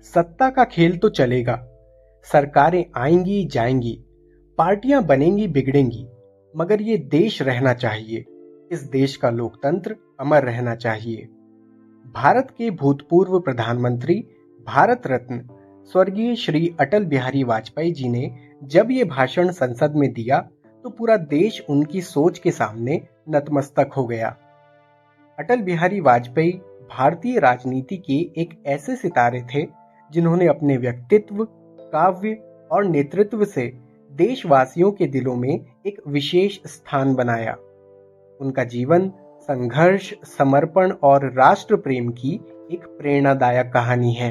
सत्ता का खेल तो चलेगा, सरकारें आएंगी जाएंगी, पार्टियां बनेंगी बिगड़ेंगी, मगर ये देश रहना चाहिए। इस देश का लोकतंत्र अमर रहना चाहिए। भारत के भूतपूर्व प्रधानमंत्री, भारत रत्न स्वर्गीय श्री अटल बिहारी वाजपेयी जी ने जब ये भाषण संसद में दिया तो पूरा देश उनकी सोच के सामने नतमस्तक हो गया। अटल बिहारी वाजपेयी भारतीय राजनीति के एक ऐसे सितारे थे जिन्होंने अपने व्यक्तित्व, काव्य और नेतृत्व से देशवासियों के दिलों में एक विशेष स्थान बनाया। उनका जीवन संघर्ष, समर्पण और राष्ट्र प्रेम की एक प्रेरणादायक कहानी है।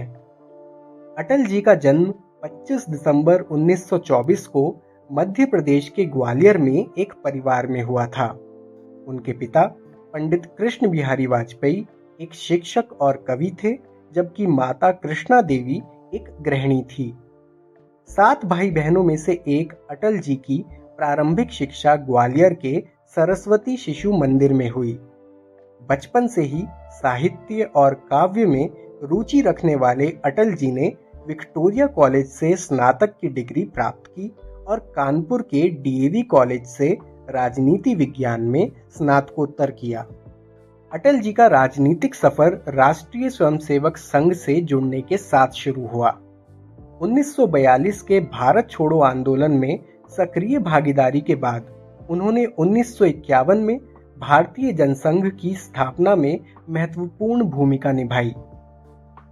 अटल जी का जन्म 25 दिसंबर 1924 को मध्य प्रदेश के ग्वालियर में एक परिवार में हुआ था। उनके पिता पंडित कृष्ण बिहारी वाजपेयी एक शिक्षक और कवि थे, जबकि माता कृष्णा देवी एक गृहिणी थी। 7 भाई बहनों में से एक अटल जी की प्रारंभिक शिक्षा ग्वालियर के सरस्वती शिशु मंदिर में हुई। बचपन से ही साहित्य और काव्य में रुचि रखने वाले अटल जी ने विक्टोरिया कॉलेज से स्नातक की डिग्री प्राप्त की और कानपुर के डीएवी कॉलेज से राजनीति विज्ञान में स्नातकोत्तर किया। अटल जी का राजनीतिक सफर राष्ट्रीय स्वयंसेवक संघ से जुड़ने के साथ शुरू हुआ। 1942 के भारत छोड़ो आंदोलन में सक्रिय भागीदारी के बाद उन्होंने 1951 में भारतीय जनसंघ की स्थापना में महत्वपूर्ण भूमिका निभाई।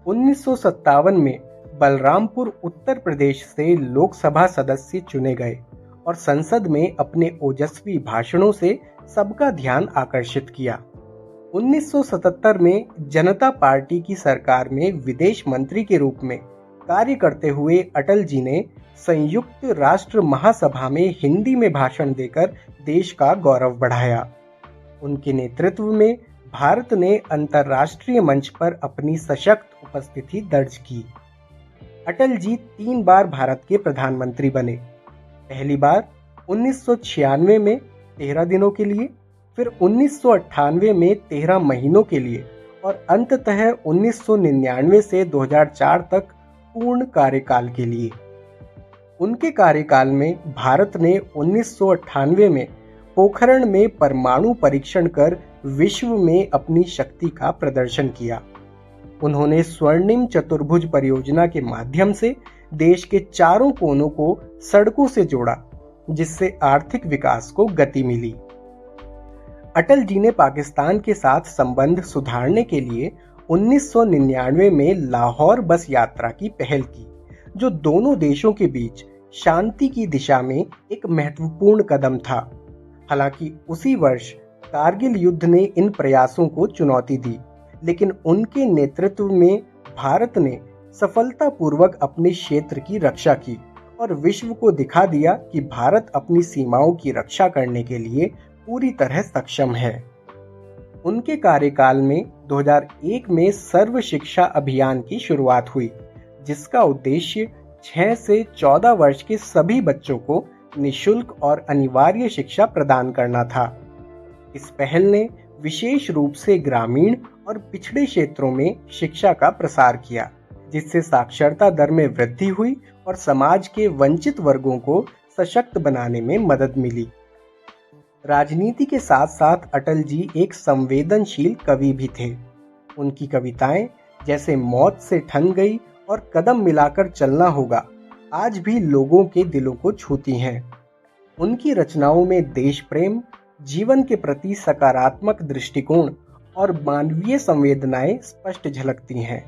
1957 में बलरामपुर उत्तर प्रदेश से लोकसभा सदस्य चुने गए और संसद में अपने ओजस्वी भाषणों से सबका ध्यान आकर्षित किया। 1977 में जनता पार्टी की सरकार में विदेश मंत्री के रूप में कार्य करते हुए अटल जी ने संयुक्त राष्ट्र महासभा में हिंदी में भाषण देकर देश का गौरव बढ़ाया। उनके नेतृत्व में भारत ने अंतर्राष्ट्रीय मंच पर अपनी सशक्त उपस्थिति दर्ज की। अटल जी 3 बार भारत के प्रधानमंत्री बने। पहली बार 1996 में 13 दिनों के लिए, फिर 1998 में 13 महीनों के लिए और अंततः 1999 से 2004 तक पूर्ण कार्यकाल के लिए। उनके कार्यकाल में भारत ने 1998 में पोखरण में परमाणु परीक्षण कर विश्व में अपनी शक्ति का प्रदर्शन किया। उन्होंने स्वर्णिम चतुर्भुज परियोजना के माध्यम से देश के चारों कोनों को सड़कों से जोड़ा, जिससे आर्थिक विकास को गति मिली। अटल जी ने पाकिस्तान के साथ संबंध सुधारने के लिए 1999 में लाहौर बस यात्रा की पहल की, जो दोनों देशों के बीच शांति की दिशा में एक महत्वपूर्ण कदम था। हालांकि उसी वर्ष कारगिल युद्ध ने इन प्रयासों को चुनौती दी, लेकिन उनके नेतृत्व में भारत ने सफलतापूर्वक अपने क्षेत्र की रक्षा की और विश्व को दिखा दिया कि भारत अपनी सीमाओं की रक्षा करने के लिए पूरी तरह सक्षम है। उनके कार्यकाल में 2001 में सर्व शिक्षा अभियान की शुरुआत हुई, जिसका उद्देश्य 6 से 14 वर्ष के सभी बच्चों को निःशुल्क और अनिवार्य शिक्षा प्रदान करना था। इस पहल ने विशेष रूप से ग्रामीण और पिछड़े क्षेत्रों में शिक्षा का प्रसार किया, जिससे साक्षरता दर में वृद्धि हुई और समाज के वंचित वर्गों को सशक्त बनाने में मदद मिली। राजनीति के साथ साथ अटल जी एक संवेदनशील कवि भी थे। उनकी कविताएं जैसे मौत से ठन गई और कदम मिलाकर चलना होगा आज भी लोगों के दिलों को छूती हैं। उनकी रचनाओं में देश प्रेम, जीवन के प्रति सकारात्मक दृष्टिकोण और मानवीय संवेदनाएं स्पष्ट झलकती हैं।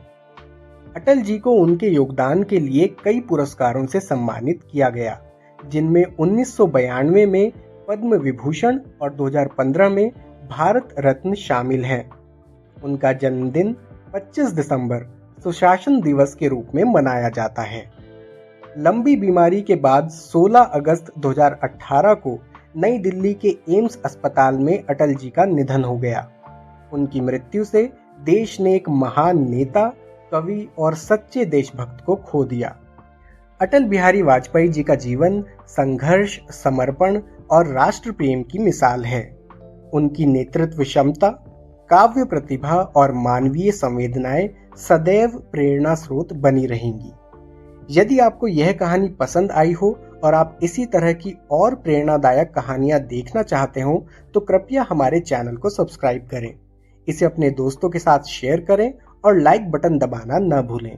अटल जी को उनके योगदान के लिए कई पुरस्कारों से सम्मानित किया गया, जिनमें 1992 में पद्म विभूषण और 2015 में भारत रत्न शामिल हैं। उनका जन्मदिन 25 दिसंबर सुशासन दिवस के रूप में मनाया जाता है। लंबी बीमारी के बाद 16 अगस्त 2018 को नई दिल्ली के एम्स अस्पताल में अटल जी का निधन हो गया। उनकी मृत्यु से देश ने एक महान नेता, कवि और सच्चे देशभक्त को खो दिया। अटल बिहारी वाजपेयी जी का जीवन संघर्ष, समर्पण और राष्ट्र प्रेम की मिसाल है। उनकी नेतृत्व क्षमता, काव्य प्रतिभा और मानवीय संवेदनाएं सदैव प्रेरणा स्रोत बनी रहेंगी। यदि आपको यह कहानी पसंद आई हो और आप इसी तरह की और प्रेरणादायक कहानियां देखना चाहते हो तो कृपया हमारे चैनल को सब्सक्राइब करें, इसे अपने दोस्तों के साथ शेयर करें और लाइक बटन दबाना न भूलें।